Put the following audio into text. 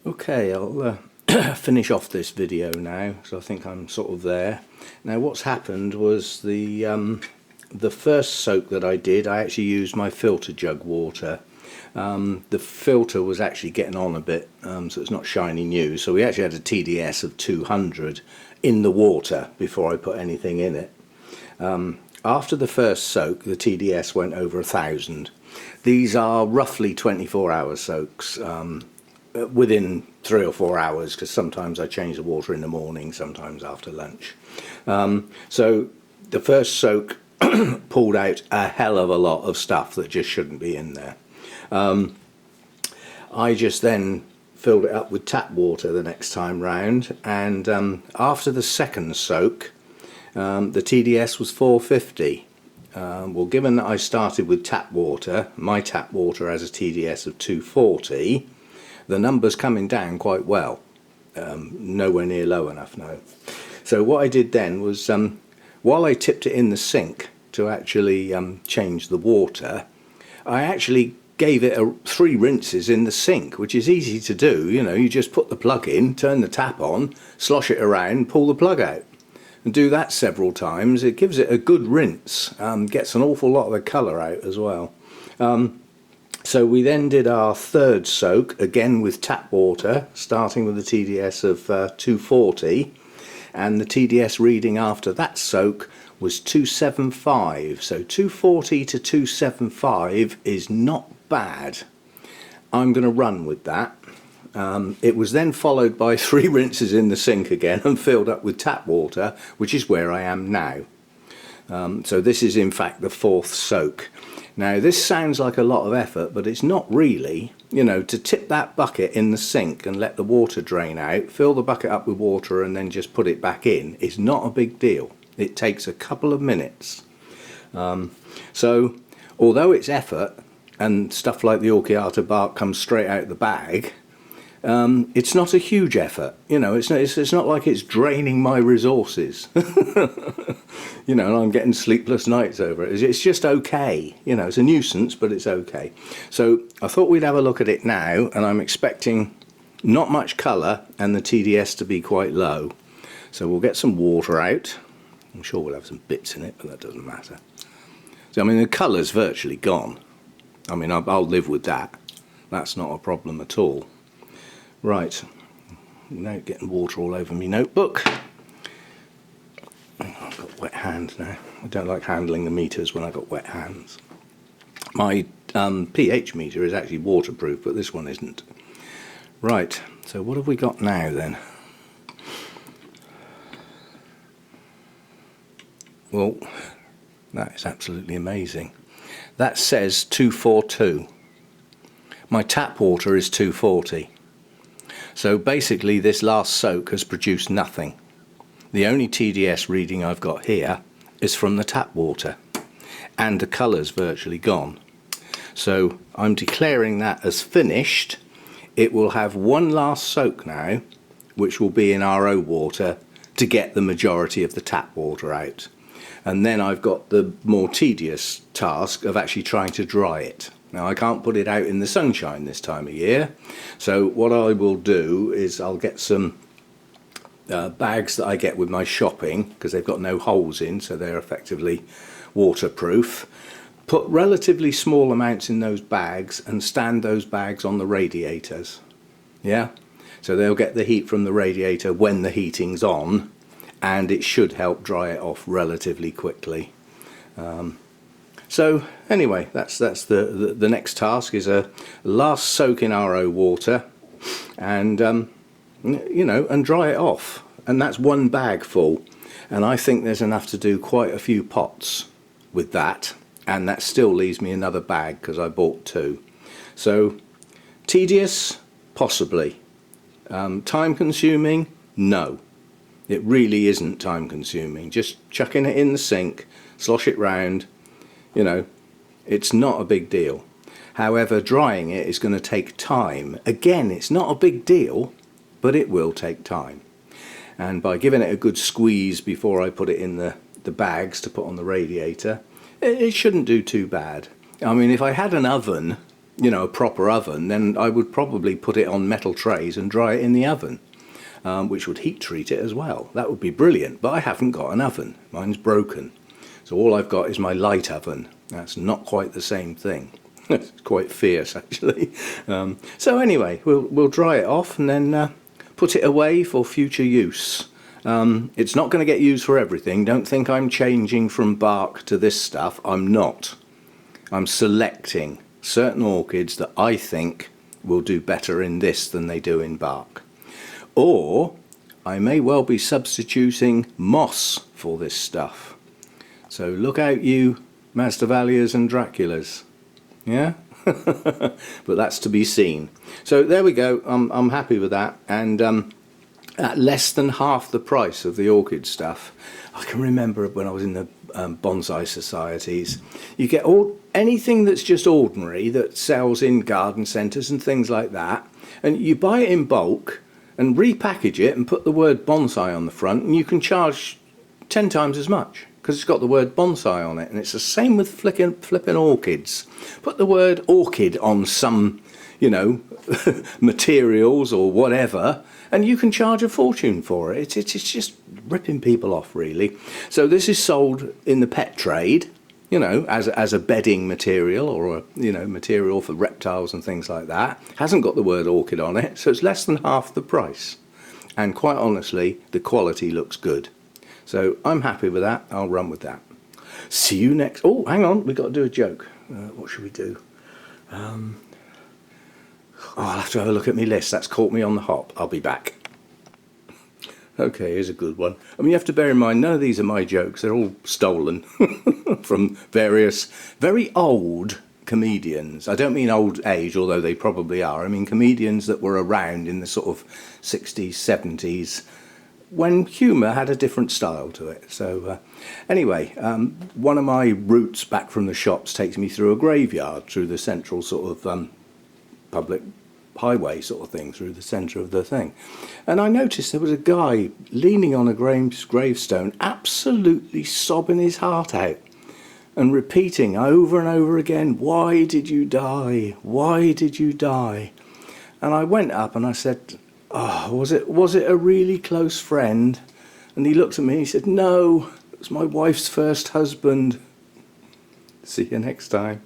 Okay, I'll finish off this video now, so I think I'm sort of there. Now what's happened was the first soak that I did, I actually used my filter jug water. The filter was actually getting on a bit, so it's not shiny new, so we actually had a TDS of 200 in the water before I put anything in it. After the first soak, the TDS went over 1,000. These are roughly 24-hour soaks, within 3 or 4 hours, because sometimes I change the water in the morning, sometimes after lunch. So the first soak pulled out a hell of a lot of stuff that just shouldn't be in there. I just then filled it up with tap water the next time round, and after the second soak, the TDS was 450. Well, given that I started with tap water, my tap water has a TDS of 240, the number's coming down quite well. Nowhere near low enough now. So what I did then was, while I tipped it in the sink to actually change the water, I actually gave it 3 rinses in the sink, which is easy to do. You know, you just put the plug in, turn the tap on, slosh it around, pull the plug out, and do that several times. It gives it a good rinse, gets an awful lot of the colour out as well. So we then did our third soak, again with tap water, starting with a TDS of 240, and the TDS reading after that soak was 275. So 240 to 275 is not bad. I'm going to run with that. It was then followed by 3 rinses in the sink again and filled up with tap water, which is where I am now. So this is in fact the 4th soak. Now this sounds like a lot of effort, but it's not really. You know, to tip that bucket in the sink and let the water drain out, fill the bucket up with water and then just put it back in is not a big deal. It takes a couple of minutes. So although it's effort and stuff like the Orchid bark comes straight out of the bag, it's not a huge effort. You know, it's not like it's draining my resources. You know, and I'm getting sleepless nights over it. It's just okay. You know, it's a nuisance, but it's okay. So I thought we'd have a look at it now, and I'm expecting not much colour and the TDS to be quite low. So we'll get some water out. I'm sure we'll have some bits in it, but that doesn't matter. So I mean, the colour's virtually gone. I mean, I'll live with that. That's not a problem at all. Right, now getting water all over my notebook. I've got wet hands now. I don't like handling the meters when I've got wet hands. My pH meter is actually waterproof, but this one isn't. Right, so what have we got now then? Well, that is absolutely amazing. That says 242. My tap water is 240. So basically this last soak has produced nothing. The only TDS reading I've got here is from the tap water, and the colour's virtually gone. So I'm declaring that as finished. It will have one last soak now, which will be in RO water to get the majority of the tap water out. And then I've got the more tedious task of actually trying to dry it. Now I can't put it out in the sunshine this time of year, so what I will do is I'll get some bags that I get with my shopping, because they've got no holes in, so they're effectively waterproof. Put relatively small amounts in those bags and stand those bags on the radiators. Yeah, so they'll get the heat from the radiator when the heating's on, and it should help dry it off relatively quickly. So anyway, that's the next task, is a last soak in RO water, and you know, and dry it off. And that's one bag full, and I think there's enough to do quite a few pots with that, and that still leaves me another bag because I bought 2. So tedious, possibly. Time consuming, no. It really isn't time consuming. Just chucking it in the sink, slosh it round. You know, it's not a big deal. However, drying it is going to take time. Again, it's not a big deal, but it will take time. And by giving it a good squeeze before I put it in the the bags to put on the radiator, it shouldn't do too bad. I mean, if I had an oven, you know, a proper oven, then I would probably put it on metal trays and dry it in the oven, which would heat treat it as well. That would be brilliant, but I haven't got an oven. Mine's broken. So all I've got is my light oven. That's not quite the same thing. It's quite fierce, actually. So anyway, we'll dry it off and then put it away for future use. It's not going to get used for everything. Don't think I'm changing from bark to this stuff. I'm not. I'm selecting certain orchids that I think will do better in this than they do in bark. Or I may well be substituting moss for this stuff. So look out, you Masdevallias and Draculas. Yeah? But that's to be seen. So there we go. I'm happy with that. And at less than half the price of the orchid stuff. I can remember when I was in the bonsai societies, you get anything that's just ordinary that sells in garden centres and things like that, and you buy it in bulk and repackage it and put the word bonsai on the front, and you can charge 10 times as much because it's got the word bonsai on it. And it's the same with flipping orchids. Put the word orchid on some, you know, materials or whatever, and you can charge a fortune for it. It's just ripping people off, really. So this is sold in the pet trade, you know, as a bedding material or a, you know, material for reptiles and things like that. Hasn't got the word orchid on it, so it's less than half the price. And quite honestly, the quality looks good. So I'm happy with that. I'll run with that. See you next. Oh, hang on, we've got to do a joke. What should we do? I'll have to have a look at my list. That's caught me on the hop. I'll be back. Okay, here's a good one. I mean, you have to bear in mind, none of these are my jokes. They're all stolen from various very old comedians. I don't mean old age, although they probably are. I mean comedians that were around in the sort of 60s, 70s, when humour had a different style to it. So anyway, one of my routes back from the shops takes me through a graveyard, through the central sort of public highway sort of thing, through the centre of the thing. And I noticed there was a guy leaning on a gravestone, absolutely sobbing his heart out and repeating over and over again, "Why did you die? Why did you die?" And I went up and I said, "Oh, was it a really close friend?" And he looked at me and he said, "No, it was my wife's first husband." See you next time.